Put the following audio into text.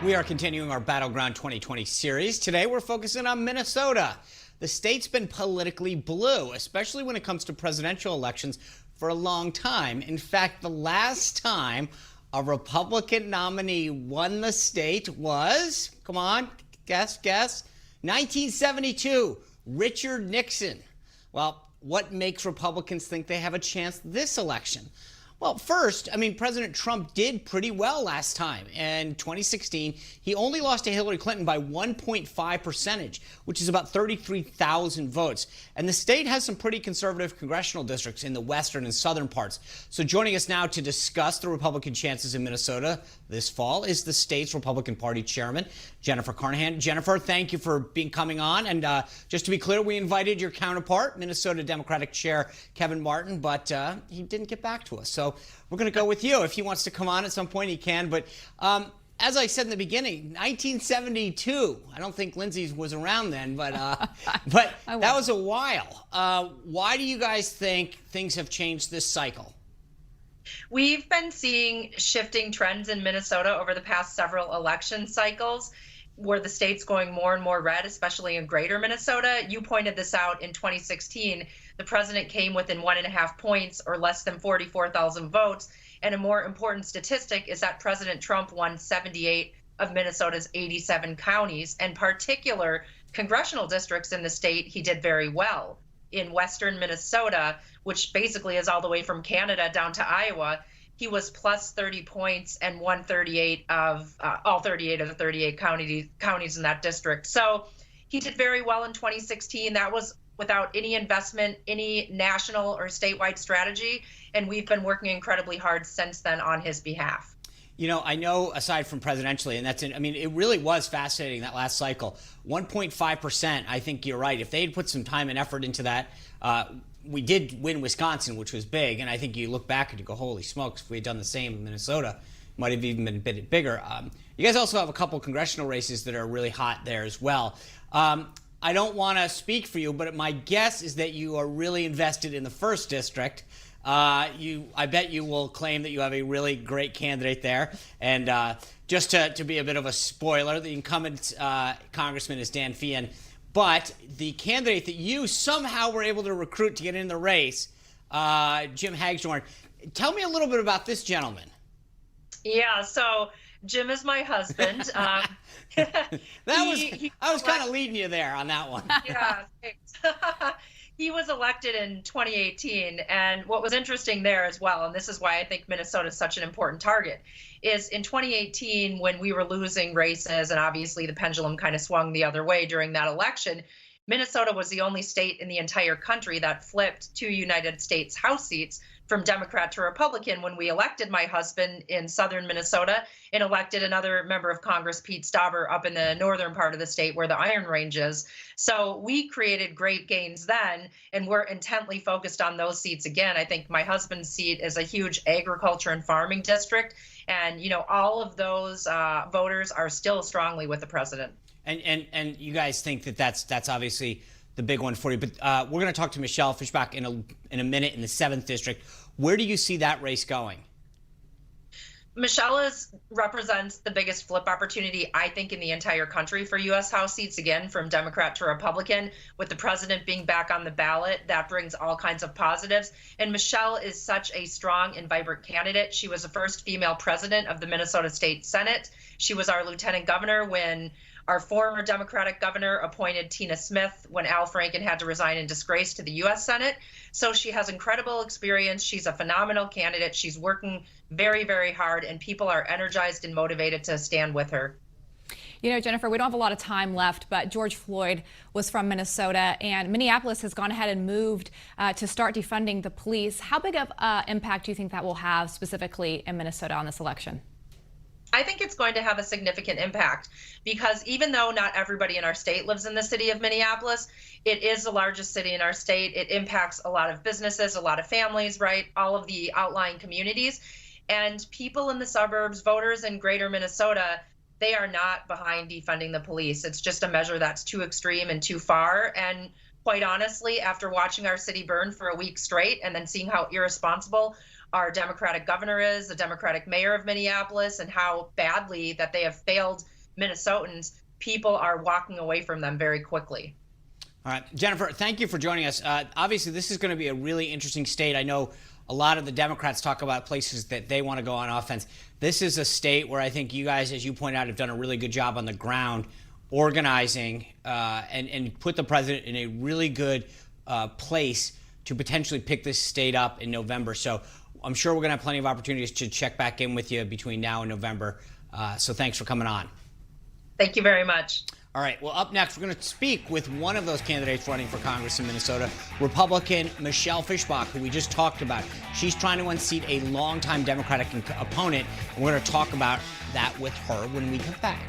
We are continuing our Battleground 2020 series. Today we're focusing on Minnesota. The state's been politically blue, especially when it comes to presidential elections, for a long time. In fact, the last time a Republican nominee won the state was, come on, guess, 1972, Richard Nixon. Well, what makes Republicans think they have a chance this election? Well, first, President Trump did pretty well last time. In 2016, he only lost to Hillary Clinton by 1.5 percentage, which is about 33,000 votes. And the state has some pretty conservative congressional districts in the western and southern parts. So joining us now to discuss the Republican chances in Minnesota this fall is the state's Republican Party chairman, Jennifer Carnahan. Jennifer, thank you for coming on. And just to be clear, we invited your counterpart, Minnesota Democratic Chair Kevin Martin, but he didn't get back to us. So we're going to go with you. If he wants to come on at some point, he can. But as I said in the beginning, 1972. I don't think Lindsay was around then, but but that was a while. Why do you guys think things have changed this cycle? We've been seeing shifting trends in Minnesota over the past several election cycles, where the state's going more and more red, especially in greater Minnesota. You pointed this out in 2016. The president came within 1.5 points or less than 44,000 votes. And a more important statistic is that President Trump won 78 of Minnesota's 87 counties, and particular congressional districts in the state. He did very well. In western Minnesota, which basically is all the way from Canada down to Iowa, he was plus 30 points and won 38 of all 38 of the 38 counties in that district. So he did very well in 2016. That was without any investment, any national or statewide strategy. And we've been working incredibly hard since then on his behalf. You know, I know aside from presidentially, and it really was fascinating that last cycle. 1.5%, I think you're right. If they had put some time and effort into that, we did win Wisconsin, which was big. And I think you look back and you go, holy smokes, if we had done the same in Minnesota, it might have even been a bit bigger. You guys also have a couple congressional races that are really hot there as well. I don't want to speak for you, but my guess is that you are really invested in the first district. I bet you will claim that you have a really great candidate there. And just to be a bit of a spoiler, the incumbent congressman is Dan Feehan. But the candidate that you somehow were able to recruit to get in the race, Jim Hagedorn, tell me a little bit about this gentleman. Yeah, so Jim is my husband. I was kind of leading you there on that one. Yeah, thanks. He was elected in 2018, and what was interesting there as well, and this is why I think Minnesota is such an important target, is in 2018 when we were losing races, and obviously the pendulum kind of swung the other way during that election, Minnesota was the only state in the entire country that flipped 2 United States House seats from Democrat to Republican when we elected my husband in southern Minnesota and elected another member of Congress, Pete Stauber, up in the northern part of the state where the Iron Range is. So we created great gains then, and we're intently focused on those seats again. I think my husband's seat is a huge agriculture and farming district, and all of those voters are still strongly with the president. And you guys think that that's obviously the big one for you. But we're going to talk to Michelle Fischbach in a minute in the 7th district. Where do you see that race going? Michelle represents the biggest flip opportunity, I think, in the entire country for U.S. House seats, again, from Democrat to Republican. With the president being back on the ballot, that brings all kinds of positives. And Michelle is such a strong and vibrant candidate. She was the first female president of the Minnesota State Senate. She was our lieutenant governor when our former Democratic governor appointed Tina Smith when Al Franken had to resign in disgrace to the U.S. Senate. So she has incredible experience. She's a phenomenal candidate. She's working very, very hard, and people are energized and motivated to stand with her. You know, Jennifer, we don't have a lot of time left, but George Floyd was from Minnesota, and Minneapolis has gone ahead and moved to start defunding the police. How big of impact do you think that will have specifically in Minnesota on this election? I think it's going to have a significant impact because even though not everybody in our state lives in the city of Minneapolis, it is the largest city in our state. It impacts a lot of businesses, a lot of families, right? All of the outlying communities. And people in the suburbs, voters in greater Minnesota, they are not behind defunding the police. It's just a measure that's too extreme and too far. And quite honestly, after watching our city burn for a week straight and then seeing how irresponsible our Democratic governor is, the Democratic mayor of Minneapolis, and how badly that they have failed Minnesotans, people are walking away from them very quickly. All right, Jennifer, thank you for joining us. Obviously, this is going to be a really interesting state. I know a lot of the Democrats talk about places that they want to go on offense. This is a state where I think you guys, as you point out, have done a really good job on the ground organizing and put the president in a really good place to potentially pick this state up in November. So I'm sure we're going to have plenty of opportunities to check back in with you between now and November. So thanks for coming on. Thank you very much. All right, well, up next, we're going to speak with one of those candidates running for Congress in Minnesota, Republican Michelle Fischbach, who we just talked about. She's trying to unseat a longtime Democratic opponent, and we're going to talk about that with her when we come back.